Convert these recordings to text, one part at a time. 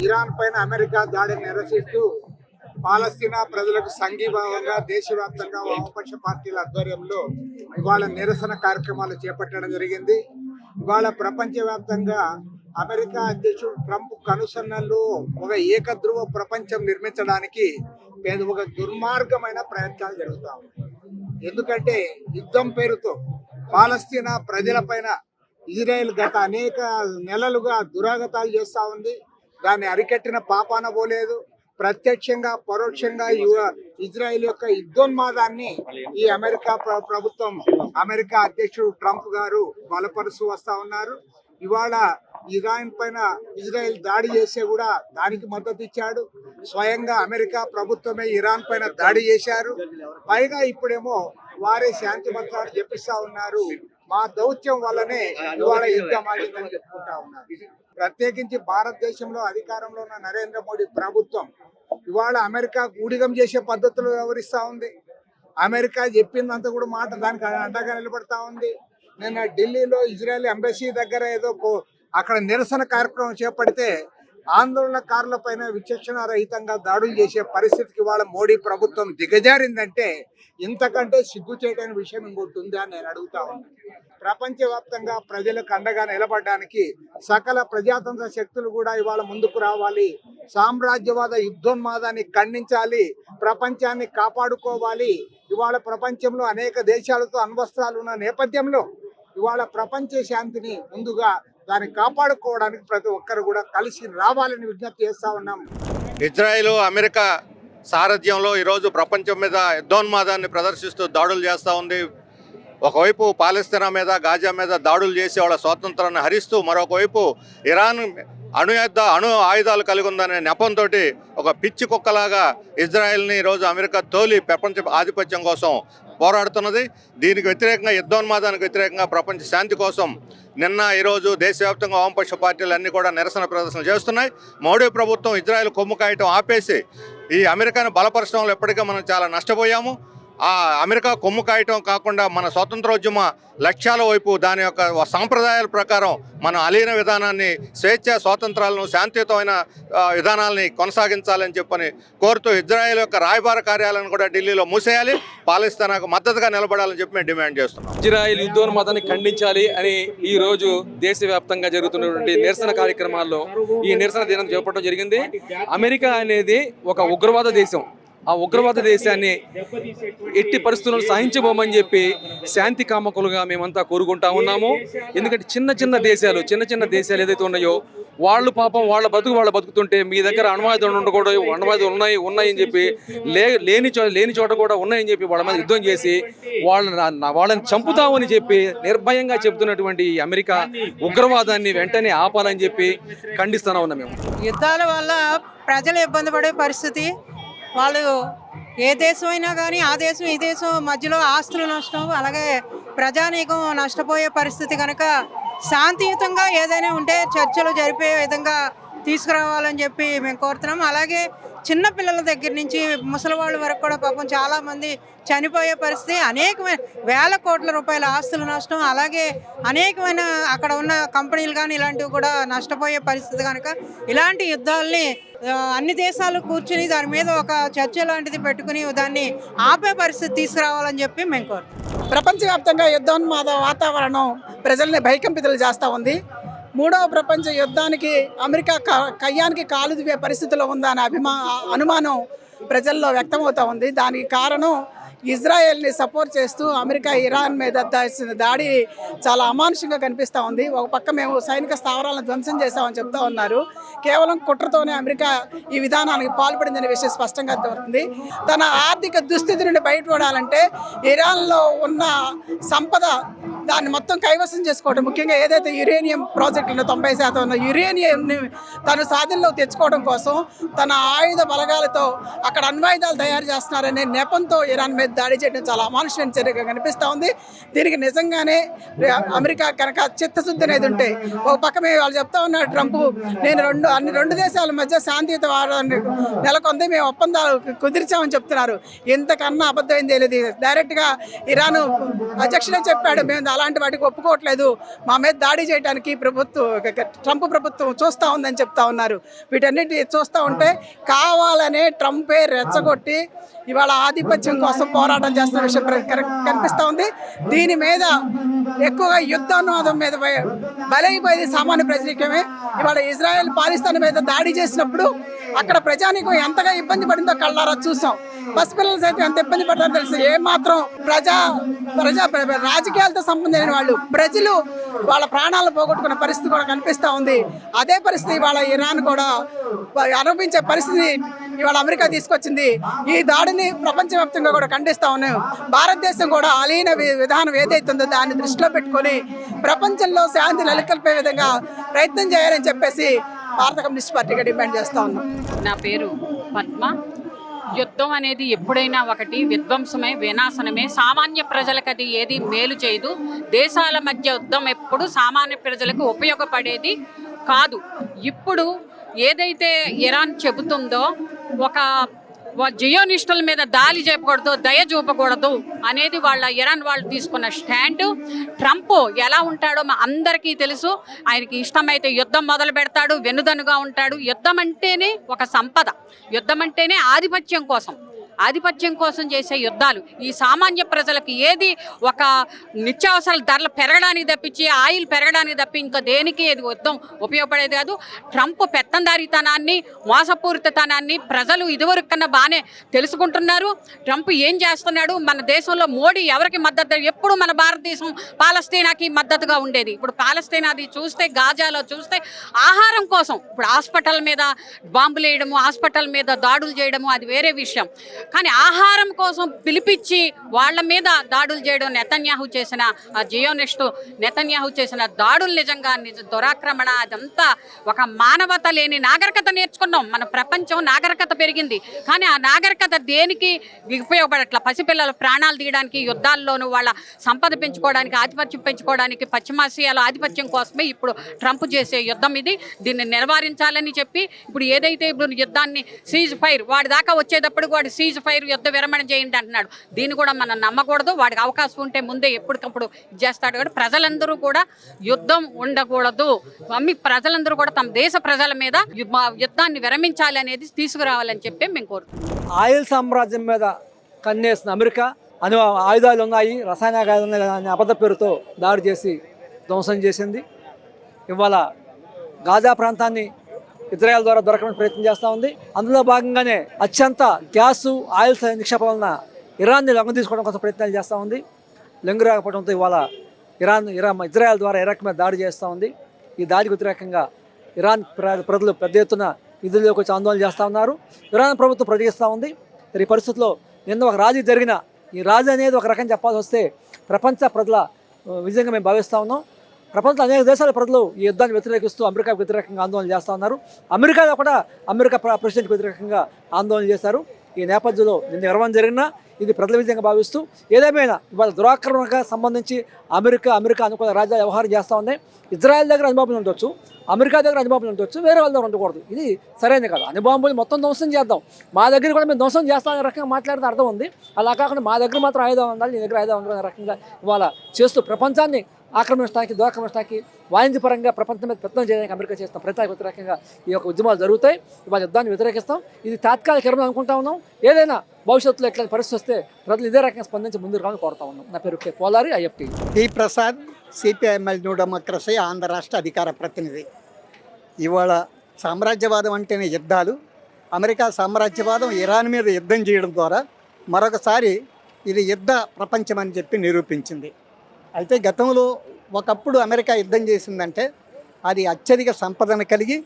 Iran పైన America దాడిని నిరసిస్తూ పాలస్తీనా ప్రజలకు సంఘీభావంగా దేశవ్యాప్తంగా వామపక్ష పార్టీల ఆధ్వర్యంలో ఇవాళ నిరసన కార్యక్రమాలు చేపట్టడం జరిగింది. ఇవాళ ప్రపంచవ్యాప్తంగా అమెరికా అధ్యక్షుడు ట్రంప్ కనుసన్నల్లో ఒక ఏకధ్రువ ప్రపంచం నిర్మించడానికి ఒక దుర్మార్గమైన ప్రయత్నాలు జరుగుతా ఉన్నాయి. ఎందుకంటే యుద్ధం పేరుతో పాలస్తీనా ప్రజలపైన ఇజ్రాయెల్ గత అనేక నెలలుగా దురాగతాలు చేస్తూ ఉంది. దాన్ని అరికట్టిన పాపాన పోలేదు. ప్రత్యక్షంగా పరోక్షంగా ఇజ్రాయెల్ యొక్క యుద్ధోన్మాదాన్ని ఈ అమెరికా ప్రభుత్వం, అమెరికా అధ్యక్షుడు ట్రంప్ గారు బలపరుస్తూ వస్తూ ఉన్నారు. ఇవాళ ఇరాన్ పైన ఇజ్రాయెల్ దాడి చేసే కూడా దానికి మద్దతు ఇచ్చాడు. స్వయంగా అమెరికా ప్రభుత్వమే ఇరాన్ పైన దాడి చేశారు. పైగా ఇప్పుడేమో వారే శాంతి మంత్రాలు చెప్పిస్తా ఉన్నారు. మా దౌత్యం వల్లనే ఇవాళ యుద్ధం ఆగిందని చెప్పుకుంటా ఉన్నారు. ప్రత్యేకించి భారతదేశంలో అధికారంలో ఉన్న నరేంద్ర మోడీ ప్రభుత్వం ఇవాళ అమెరికా ఊడిగం చేసే పద్ధతులు వ్యవహరిస్తూ ఉంది. అమెరికా చెప్పిందంతా కూడా మాట దానికి అండగా నిలబడతా ఉంది. నిన్న ఢిల్లీలో ఇజ్రాయెల్ ఎంబసీ దగ్గర ఏదో అక్కడ నిరసన కార్యక్రమం చేపడితే ఆందోళనకారుల పైన విచక్షణ రహితంగా దాడులు చేసే పరిస్థితికి ఇవాళ మోడీ ప్రభుత్వం దిగజారిందంటే ఇంతకంటే సిగ్గు చేయటైన విషయం ఇంకోటి ఉందా అని నేను అడుగుతా ఉన్నాను. ప్రపంచవ్యాప్తంగా ప్రజలకు అండగా నిలబడడానికి సకల ప్రజాతంత్ర శక్తులు కూడా ఇవాళ ముందుకు రావాలి. సామ్రాజ్యవాద యుద్ధోన్మాదాన్ని ఖండించాలి. ప్రపంచాన్ని కాపాడుకోవాలి. ఇవాళ ప్రపంచంలో అనేక దేశాలతో అణ్వస్త్రాలు ఉన్న నేపథ్యంలో ఇవాళ ప్రపంచ శాంతిని ముందుగా దాన్ని కాపాడుకోవడానికి ప్రతి ఒక్కరు కూడా కలిసి రావాలని విజ్ఞప్తి చేస్తా ఉన్నాం. ఇజ్రాయెల్ అమెరికా సారథ్యంలో ఈరోజు ప్రపంచం మీద యుద్ధోన్మాదాన్ని ప్రదర్శిస్తూ దాడులు చేస్తూ ఉంది. ఒకవైపు పాలస్తీనా మీద, గాజా మీద దాడులు చేసి వాళ్ళ స్వాతంత్రాన్ని హరిస్తూ, మరొకవైపు ఇరాన్ అణు ఆయుధాలు కలిగి ఉందనే నెపంతో ఒక పిచ్చి కుక్కలాగా ఇజ్రాయెల్ని ఈరోజు అమెరికా తోలి ప్రపంచ ఆధిపత్యం కోసం పోరాడుతున్నది. దీనికి వ్యతిరేకంగా, యుద్ధోన్మాదానికి వ్యతిరేకంగా, ప్రపంచ శాంతి కోసం నిన్న ఈరోజు దేశవ్యాప్తంగా వామపక్ష పార్టీలు అన్నీ కూడా నిరసన ప్రదర్శనలు చేస్తున్నాయి. మోడీ ప్రభుత్వం ఇజ్రాయెల్ కొమ్ము కాయటం ఆపేసి ఈ అమెరికాను బలపరచడంలో ఎప్పటికీ మనం చాలా నష్టపోయాము. ఆ అమెరికా కొమ్ము కాయటం కాకుండా మన స్వాతంత్రోద్యమ లక్ష్యాల వైపు, దాని యొక్క సాంప్రదాయాల ప్రకారం మన అలీన విధానాన్ని, స్వేచ్ఛ స్వాతంత్రాలను, శాంతియుతమైన విధానాలని కొనసాగించాలని చెప్పని కోరుతూ ఇజ్రాయెల్ యొక్క రాయబార కార్యాలయాలను కూడా ఢిల్లీలో మూసేయాలి, పాలస్తీనాకు మద్దతుగా నిలబడాలని చెప్పి మేము డిమాండ్ చేస్తున్నాం. ఇజ్రాయెల్ యుద్ధోన్మాదాన్ని ఖండించాలి అని ఈ రోజు దేశవ్యాప్తంగా జరుగుతున్నటువంటి నిరసన కార్యక్రమాల్లో ఈ నిరసన దినం చేపట్టడం జరిగింది. అమెరికా అనేది ఒక ఉగ్రవాద దేశం. ఆ ఉగ్రవాద దేశాన్ని ఎట్టి పరిస్థితులను సహించబోమని చెప్పి శాంతి కామకులుగా మేమంతా కోరుకుంటా ఉన్నాము. ఎందుకంటే చిన్న చిన్న దేశాలు ఏదైతే ఉన్నాయో వాళ్ళు పాపం వాళ్ళ బతుకుతుంటే మీ దగ్గర అణ్వాయుధాలు ఉండకూడదు, అణ్వాయుధాలు ఉన్నాయని చెప్పి లేని చోట కూడా ఉన్నాయని చెప్పి వాళ్ళ మీద యుద్ధం చేసి వాళ్ళని చంపుతామని చెప్పి నిర్భయంగా చెబుతున్నటువంటి అమెరికా ఉగ్రవాదాన్ని వెంటనే ఆపాలని చెప్పి ఖండిస్తూనే ఉన్నాం. మేము యుద్ధాల వల్ల ప్రజలు ఇబ్బంది పడే పరిస్థితి, వాళ్ళు ఏ దేశం అయినా కానీ ఆ దేశం ఈ దేశం మధ్యలో ఆస్తులు నష్టం, అలాగే ప్రజానీకం నష్టపోయే పరిస్థితి కనుక శాంతియుతంగా ఏదైనా ఉంటే చర్చలు జరిపే విధంగా తీసుకురావాలని చెప్పి మేము కోరుతున్నాం. అలాగే చిన్న పిల్లల దగ్గర నుంచి ముసలి వాళ్ళ వరకు కూడా పాపం చాలామంది చనిపోయే పరిస్థితి, అనేకమైన వేల కోట్ల రూపాయల ఆస్తుల నష్టం, అలాగే అనేకమైన అక్కడ ఉన్న కంపెనీలు కానీ ఇలాంటివి కూడా నష్టపోయే పరిస్థితి కనుక ఇలాంటి యుద్ధాలని అన్ని దేశాలు కూర్చుని దాని మీద ఒక చర్చ లాంటిది పెట్టుకుని దాన్ని ఆపే పరిస్థితి తీసుకురావాలని చెప్పి మేము కోరుతున్నాం. ప్రపంచవ్యాప్తంగా యుద్ధోన్మాద వాతావరణం ప్రజల్ని భయకంపితులు చేస్తూ ఉంది. మూడవ ప్రపంచ యుద్ధానికి అమెరికా కయ్యానికి కాలు దివే పరిస్థితిలో ఉందనే అనుమానం ప్రజల్లో వ్యక్తమవుతూ ఉంది. దానికి కారణం ఇజ్రాయెల్ని సపోర్ట్ చేస్తూ అమెరికా ఇరాన్ మీద దాడి చాలా అమానుషంగా కనిపిస్తూ ఉంది. ఒక పక్క మేము సైనిక స్థావరాలను ధ్వంసం చేశామని చెప్తా ఉన్నారు. కేవలం కుట్రతోనే అమెరికా ఈ విధానానికి పాల్పడిందనే విషయం స్పష్టంగా అర్థమవుతుంది. తన ఆర్థిక దుస్థితి నుండి బయటపడాలంటే ఇరాన్లో ఉన్న సంపద దాన్ని మొత్తం కైవసం చేసుకోవడం, ముఖ్యంగా ఏదైతే యురేనియం ప్రాజెక్టులో 90% ఉన్న యురేనియంని తను సాధనలోకి తెచ్చుకోవడం కోసం తన ఆయుధ బలగాలతో అక్కడ అణ్వాయుధాలు తయారు చేస్తున్నారనే నెపంతో ఇరాన్ మీద దాడి చేయడం చాలా అమానుషమైన చర్యగా కనిపిస్తూ ఉంది. దీనికి నిజంగానే అమెరికా కనుక చిత్తశుద్ధి అనేది ఉంటే, ఒక పక్క మేము వాళ్ళు చెప్తా ఉన్నారు ట్రంప్, నేను రెండు దేశాల మధ్య శాంతియుత వారాన్ని నెలకొంది, మేము ఒప్పందాలు కుదిర్చామని చెప్తున్నారు. ఇంతకన్నా అబద్ధమైంది లేదు. డైరెక్ట్గా ఇరాన్ అధ్యక్షుడే చెప్పాడు, మేము అలాంటి వాటికి ఒప్పుకోవట్లేదు, మా మీద దాడి చేయడానికి ట్రంప్ ప్రభుత్వం చూస్తూ ఉందని చెప్తా ఉన్నారు. వీటన్నిటి చూస్తూ ఉంటే కావాలనే ట్రంపే రెచ్చగొట్టి ఇవాళ ఆధిపత్యం కోసం పోరాటం చేస్తున్న విషయం కనిపిస్తూ ఉంది. దీని మీద ఎక్కువగా యుద్ధోన్మాదం మీద బలైపోయేది సామాన్య ప్రజానికమే. ఇవాళ ఇజ్రాయెల్ పాలిస్తాన్ మీద దాడి చేసినప్పుడు అక్కడ ప్రజానికం ఎంతగా ఇబ్బంది పడిందో కళ్ళారా చూసాం. పసిపిల్లలు సైతం ఎంత ఇబ్బంది పడ్డారో తెలుసు. ఏమాత్రం రాజకీయాలతో సంబంధించిన వాళ్ళు ప్రజలు వాళ్ళ ప్రాణాలు పోగొట్టుకున్న పరిస్థితి కూడా కనిపిస్తూ ఉంది. అదే పరిస్థితి ఇవాళ ఇరాన్ కూడా అనుభవించే పరిస్థితి ఇవాళ అమెరికా తీసుకొచ్చింది. ఈ దాడిని ప్రపంచవ్యాప్తంగా కూడా ఖండిస్తా ఉన్నాం. భారతదేశం కూడా అలీన విధానం ఏదైతుందో దాన్ని దృష్టిలో పెట్టుకొని ప్రపంచంలో శాంతి నెలకొల్పే విధంగా ప్రయత్నం చేయాలని చెప్పేసి భారత కమ్యూనిస్ట్ పార్టీగా డిమాండ్ చేస్తా ఉన్నాం. నా పేరు పద్మ. యుద్ధం అనేది ఎప్పుడైనా ఒకటి విధ్వంసమే, వినాశనమే. సామాన్య ప్రజలకు అది ఏది మేలు చేయదు. దేశాల మధ్య యుద్ధం ఎప్పుడు సామాన్య ప్రజలకు ఉపయోగపడేది కాదు. ఇప్పుడు ఏదైతే ఇరాన్ చెబుతుందో ఒక జియోనిస్టుల మీద దాడి చేయకూడదు, దయ చూపకూడదు అనేది ఇరాన్ వాళ్ళు తీసుకున్న స్టాండ్. ట్రంప్ ఎలా ఉంటాడో అందరికీ తెలుసు. ఆయనకి ఇష్టమైతే యుద్ధం మొదలు పెడతాడు, వెన్నుదన్నుగా ఉంటాడు. యుద్ధం అంటేనే ఒక సంపద, యుద్ధం అంటేనే ఆధిపత్యం కోసం చేసే యుద్ధాలు. ఈ సామాన్య ప్రజలకు ఏది ఒక నిత్యావసరాల ధరలు పెరగడానికి తప్పించి, ఆయిల్ పెరగడానికి తప్పి ఇంకా దేనికి ఏది యుద్ధం ఉపయోగపడేది కాదు. ట్రంప్ పెత్తందారితనాన్ని, మోసపూరితనాన్ని ప్రజలు ఇదివరకు కన్నా బాగానే తెలుసుకుంటున్నారు. ట్రంప్ ఏం చేస్తున్నాడు, మన దేశంలో మోడీ ఎవరికి మద్దతు, ఎప్పుడు మన భారతదేశం పాలస్తీనాకి మద్దతుగా ఉండేది. ఇప్పుడు పాలస్తీనాది చూస్తే, గాజాలో చూస్తే ఆహారం కోసం ఇప్పుడు హాస్పిటల్ మీద బాంబులు వేయడము, హాస్పిటల్ మీద దాడులు చేయడము అది వేరే విషయం. కానీ ఆహారం కోసం పిలిపించి వాళ్ళ మీద దాడులు చేయడం నెతన్యాహు చేసిన నెతన్యాహు చేసిన దాడులు నిజంగా దురాక్రమణ. అదంతా ఒక మానవత లేని నాగరికత నేర్చుకున్నాం. మన ప్రపంచం నాగరికత పెరిగింది, కానీ ఆ నాగరికత దేనికి ఉపయోగపడట్ల. పసిపిల్లల ప్రాణాలు తీయడానికి, యుద్ధాల్లోనూ వాళ్ళ సంపద పెంచుకోవడానికి, ఆధిపత్యం పెంచుకోవడానికి, పశ్చిమాసియాలో ఆధిపత్యం కోసమే ఇప్పుడు ట్రంప్ చేసే యుద్ధం ఇది. దీన్ని నివారించాలని చెప్పి ఇప్పుడు ఏదైతే ఇప్పుడు యుద్ధాన్ని సీజ్ ఫైర్ వాడి దాకా వచ్చేటప్పుడు వాడు సీజ్ ఫైర్ యుద్ధ విరమణ చేయండి అంటున్నాడు. దీన్ని కూడా మనం నమ్మకూడదు. వాడికి అవకాశం ఉంటే ముందే ఎప్పటికప్పుడు చేస్తాడు. కాబట్టి ప్రజలందరూ కూడా యుద్ధం ఉండకూడదు. ప్రజలందరూ కూడా తమ దేశ ప్రజల మీద యుద్ధాన్ని విరమించాలి అనేది తీసుకురావాలని చెప్పి మేము కోరుతున్నాం. ఆయిల్ సామ్రాజ్యం మీద కన్నేసిన అమెరికా ఆయుధాలు ఉన్నాయి, రసాయన ఆయుధాలు ఉన్నాయి అనే అబద్ధ పేరుతో దాడి చేసి ధ్వంసం చేసింది. ఇవాళ గాజా ప్రాంతాన్ని ఇజ్రాయెల్ ద్వారా దొరకడానికి ప్రయత్నం చేస్తూ ఉంది. అందులో భాగంగానే అత్యంత గ్యాసు, ఆయిల్ నిక్షేపం వలన ఇరాన్ని లొంగ తీసుకోవడం కోసం ప్రయత్నాలు చేస్తూ ఉంది. లొంగి రాకపోవడంతో ఇవాళ ఇజ్రాయెల్ ద్వారా ఇరాక్ మీద దాడి చేస్తూ ఉంది. ఈ దాడికి వ్యతిరేకంగా ఇరాన్ ప్రజలు పెద్ద ఎత్తున విధుల్లోకి వచ్చి ఆందోళన చేస్తూ ఉన్నారు. ఇరాన్ ప్రభుత్వం ప్రతిగిస్తూ ఉంది. ఈ పరిస్థితుల్లో నిన్న ఒక రాజీ జరిగిన ఈ రాజీ అనేది ఒక రకం చెప్పాల్సి వస్తే ప్రపంచ ప్రజల విజయంగా మేము భావిస్తూ ఉన్నాం. ప్రపంచంలో అనేక దేశాల ప్రజలు ఈ యుద్ధాన్ని వ్యతిరేకిస్తూ అమెరికాకు వ్యతిరేకంగా ఆందోళన చేస్తూ ఉన్నారు. అమెరికాలో కూడా అమెరికా ప్రెసిడెంట్కి వ్యతిరేకంగా ఆందోళన చేశారు. ఈ నేపథ్యంలో నిన్న విరమణ జరిగినా ఇది ప్రజల విజయంగా భావిస్తూ ఏదేమైనా ఇవాళ దురాక్రమణకు సంబంధించి అమెరికా అనుకూల రాజ్యాలు వ్యవహారం చేస్తూ ఉన్నాయి. ఇజ్రాయెల్ దగ్గర అణుబాంబులు ఉండొచ్చు, అమెరికా దగ్గర అణుబాంబులు ఉండొచ్చు, వేరే వాళ్ళ దగ్గర ఉండకూడదు. ఇది సరైనది కాదు. అణుబాంబులు మొత్తం ధ్వంసం చేద్దాం, మా దగ్గర కూడా మేము ధ్వంసం చేస్తామనే రకంగా మాట్లాడితే అర్థం ఉంది. అలా కాకుండా మా దగ్గర మాత్రం ఆయుధం ఉండాలి, నీ దగ్గర ఆయుధం ఉండాలనే రకంగా ఇవాళ చేస్తూ ప్రపంచాన్ని ఆక్రమించడానికి, దురాక్రమించడానికి, వాణిజ్యపరంగా ప్రపంచం మీద ప్రయత్నం చేయడానికి అమెరికా చేస్తాం ప్రయత్నాలకు వ్యతిరేకంగా ఈ యొక్క ఉద్యమాలు జరుగుతాయి. ఇవాళ యుద్ధాన్ని వ్యతిరేకిస్తాం. ఇది తాత్కాలిక విరమణ అనుకుంటా ఉన్నాం. ఏదైనా భవిష్యత్తులో ఎట్లా పరిస్థితి వస్తే ప్రజలు ఇదే రకంగా స్పందించి ముందుకు రావాలని కోరుతా ఉన్నాం. నా పేరు పోలారి, IFT. T Prasad, CPIML new democracy Andhra రాష్ట్ర అధికార ప్రతినిధి. ఇవాళ సామ్రాజ్యవాదం అంటేనే యుద్ధాలు. అమెరికా సామ్రాజ్యవాదం ఇరాన్ మీద యుద్ధం చేయడం ద్వారా మరొకసారి ఇది యుద్ధ ప్రపంచం అని చెప్పి నిరూపించింది. అయితే గతంలో ఒకప్పుడు అమెరికా యుద్ధం చేసిందంటే అది అత్యధిక సంపదను కలిగి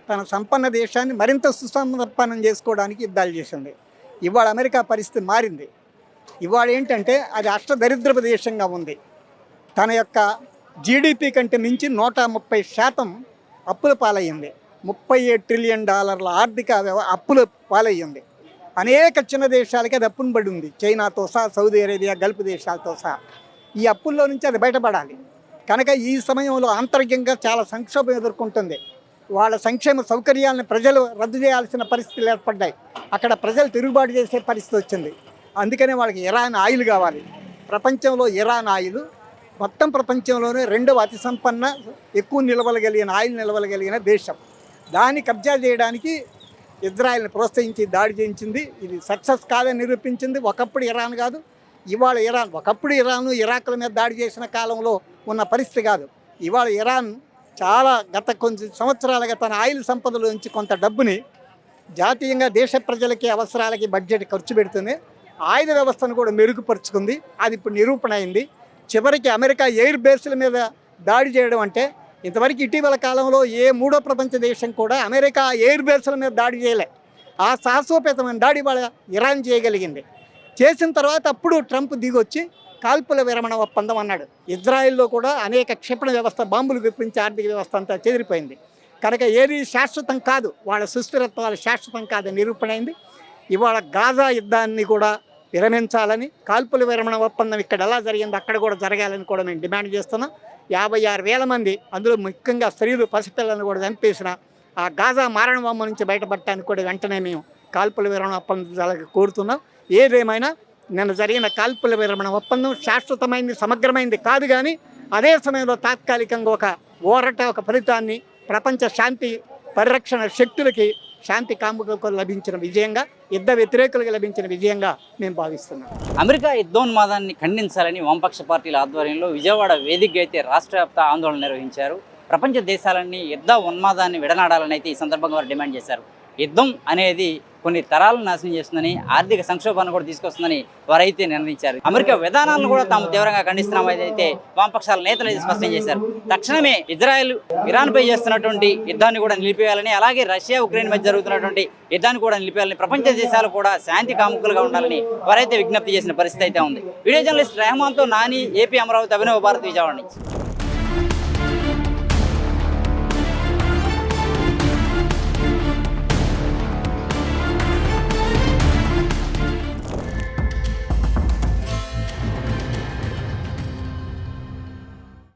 తన సంపన్న దేశాన్ని మరింత సుసంపన్నం చేసుకోవడానికి యుద్ధాలు చేసింది. ఇవాళ అమెరికా పరిస్థితి మారింది. ఇవాళ ఏంటంటే అది అష్టదరిద్రపు దేశంగా ఉంది. తన యొక్క GDP కంటే మించి 130% అప్పుల పాలయ్యింది. $37 ట్రిలియన్ ఆర్థిక అప్పుల పాలయ్యింది. అనేక చిన్న దేశాలకి అది అప్పును పడి ఉంది, చైనాతో సహా, సౌదీ అరేబియా, గల్ఫ్ దేశాలతో సహా. ఈ అప్పుల్లో నుంచి అది బయటపడాలి. కనుక ఈ సమయంలో ఆంతరికంగా చాలా సంక్షోభం ఎదుర్కొంటుంది. వాళ్ళ సంక్షేమ సౌకర్యాలను ప్రజలు రద్దు చేయాల్సిన పరిస్థితులు ఏర్పడ్డాయి. అక్కడ ప్రజలు తిరుగుబాటు చేసే పరిస్థితి వచ్చింది. అందుకనే వాళ్ళకి ఇరాన్ ఆయిల్ కావాలి. ప్రపంచంలో ఇరాన్ ఆయిల్ మొత్తం ప్రపంచంలోనే రెండవ అతి సంపన్న ఎక్కువ నిలవగలిగిన ఆయిల్ నిలవగలిగిన దేశం. దాన్ని కబ్జా చేయడానికి ఇజ్రాయెల్ని ప్రోత్సహించి దాడి చేయించింది. ఇది సక్సెస్ కాదని నిరూపించింది. ఒకప్పుడు ఇరాన్ కాదు, ఇవాళ ఇరాన్. ఒకప్పుడు ఇరాను ఇరాక్ల మీద దాడి చేసిన కాలంలో ఉన్న పరిస్థితి కాదు. ఇవాళ ఇరాన్ చాలా గత కొన్ని సంవత్సరాలుగా తన ఆయిల్ సంపదలో నుంచి కొంత డబ్బుని జాతీయంగా దేశ ప్రజలకి అవసరాలకి బడ్జెట్ ఖర్చు పెడుతుంది. ఆయుధ వ్యవస్థను కూడా మెరుగుపరుచుకుంది. అది ఇప్పుడు నిరూపణ అయింది. చివరికి అమెరికా ఎయిర్ బేస్ల మీద దాడి చేయడం అంటే ఇంతవరకు ఇటీవల కాలంలో ఏ మూడో ప్రపంచ దేశం కూడా అమెరికా ఎయిర్ బేస్ల మీద దాడి చేయలే. ఆ సాహసోపేతమైన దాడి వాళ్ళ ఇరాన్ చేయగలిగింది. చేసిన తర్వాత అప్పుడు ట్రంప్ దిగొచ్చి కాల్పుల విరమణ ఒప్పందం అన్నాడు. ఇజ్రాయెల్లో కూడా అనేక క్షిపణి వ్యవస్థ, బాంబులు విప్పించి ఆర్థిక వ్యవస్థ అంతా చెదిరిపోయింది. కనుక ఏది శాశ్వతం కాదు, వాళ్ళ సుస్థిరత్వాలు శాశ్వతం కాదని నిరూపణ అయింది. ఇవాళ గాజా యుద్ధాన్ని కూడా విరమించాలని, కాల్పుల విరమణ ఒప్పందం ఇక్కడ ఎలా జరిగిందో అక్కడ కూడా జరగాలని కూడా మేము డిమాండ్ చేస్తున్నాం. 56,000 మంది, అందులో ముఖ్యంగా స్త్రీలు, పసిపిల్లలను కూడా చంపేసిన ఆ గాజా మారణబొమ్మ నుంచి బయటపడటానికి కూడా వెంటనే మేము కాల్పుల విరమణ ఒప్పందాలకు కోరుతున్నాం. ఏదేమైనా నిన్న జరిగిన కాల్పుల విరమణ ఒప్పందం శాశ్వతమైంది, సమగ్రమైంది కాదు. కానీ అదే సమయంలో తాత్కాలికంగా ఒక ఊరట, ఒక ఫలితాన్ని ప్రపంచ శాంతి పరిరక్షణ శక్తులకి, శాంతి కాముకులకు లభించిన విజయంగా, యుద్ధ వ్యతిరేకులకు లభించిన విజయంగా మేము భావిస్తున్నాం. అమెరికా యుద్ధోన్మాదాన్ని ఖండించాలని వామపక్ష పార్టీల ఆధ్వర్యంలో విజయవాడ వేదికగా అయితే రాష్ట్ర వ్యాప్త ఆందోళన నిర్వహించారు. ప్రపంచ దేశాలన్నీ యుద్ధ ఉన్మాదాన్ని విడనాడాలని అయితే ఈ సందర్భంగా వారు డిమాండ్ చేశారు. యుద్ధం అనేది కొన్ని తరాలను నాశనం చేస్తుందని, ఆర్థిక సంక్షోభాన్ని కూడా తీసుకొస్తుందని వారైతే నిర్ణయించారు. అమెరికా విధానాలను కూడా తాము తీవ్రంగా ఖండిస్తున్నామని అయితే వామపక్షాల నేతలు అయితే స్పష్టం చేశారు. తక్షణమే ఇజ్రాయెల్ ఇరాన్పై చేస్తున్నటువంటి యుద్ధాన్ని కూడా నిలిపేయాలని, అలాగే రష్యా ఉక్రెయిన్ మధ్య జరుగుతున్నటువంటి యుద్ధాన్ని కూడా నిలిపేయాలని, ప్రపంచ దేశాలు కూడా శాంతి కాముకులుగా ఉండాలని వారైతే విజ్ఞప్తి చేసిన పరిస్థితి అయితే ఉంది. వీడియో జర్నలిస్ట్ రెహమాన్తో నాని, ఏపీ అమరావతి, అభినవ్ భారత్, విజయవాడ నుంచి.